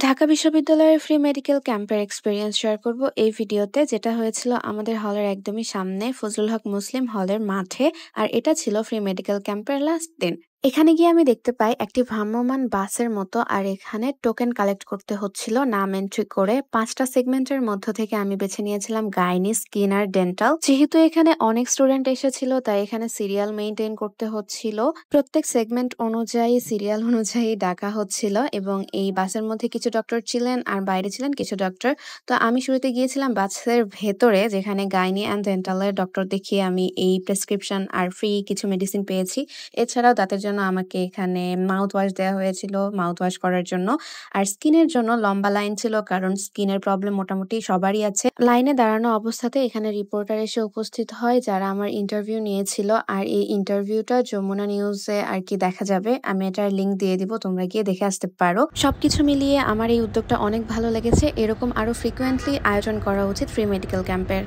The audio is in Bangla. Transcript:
ঢাকা বিশ্ববিদ্যালয়ের ফ্রি মেডিকেল ক্যাম্পের এক্সপেরিয়েন্স শেয়ার করব এই ভিডিওতে, যেটা হয়েছিল আমাদের হলের একদমই সামনে ফজলুল হক মুসলিম হলের মাঠে। আর এটা ছিল ফ্রি মেডিকেল ক্যাম্পের লাস্ট দিন। এখানে গিয়ে আমি দেখতে পাই একটি ভ্রাম্যমাণ বাসের মতো, আর এখানে টোকেন কালেক্ট করতে হচ্ছিল নাম এন্ট্রি করে। 5টা সেগমেন্টের মধ্য থেকে আমি বেছে নিয়েছিলাম গাইনি, স্কিন আর ডেন্টাল। যেহেতু এখানে অনেক স্টুডেন্ট এসেছিল, তাই এখানে সিরিয়াল মেনটেন করতে হচ্ছিল। প্রত্যেক সেগমেন্ট অনুযায়ী সিরিয়াল অনুযায়ী ডাকা হচ্ছিল, এবং এই বাসের মধ্যে কিছু ডক্টর ছিলেন আর বাইরে ছিলেন কিছু ডক্টর। তো আমি শুরুতে গিয়েছিলাম বাসের ভেতরে, যেখানে গাইনি অ্যান্ড ডেন্টালের ডক্টর দেখিয়ে আমি এই প্রেসক্রিপশন আর ফ্রি কিছু মেডিসিন পেয়েছি। এছাড়াও দাঁতের জন্য আমাকে এখানে মাউথ ওয়াশ দেওয়া হয়েছিল, মাউথ ওয়াশ করার জন্য। আর স্কিনের জন্য লম্বা লাইন ছিল, কারণ স্কিনের প্রবলেম মোটামুটি সবারই আছে। লাইনে দাঁড়ানো অবস্থাতে এখানে রিপোর্টার এসে উপস্থিত হয়, যারা আমার ইন্টারভিউ নিয়েছিল। আর এই ইন্টারভিউটা যমুনা নিউজে আর কি দেখা যাবে, আমি এটার লিঙ্ক দিয়ে দিব, তোমরা গিয়ে দেখে আসতে পারো। সবকিছু মিলিয়ে আমার এই উদ্যোগটা অনেক ভালো লেগেছে। এরকম আরো ফ্রিকুয়েন্টলি আয়োজন করা উচিত ফ্রি মেডিকেল ক্যাম্পের।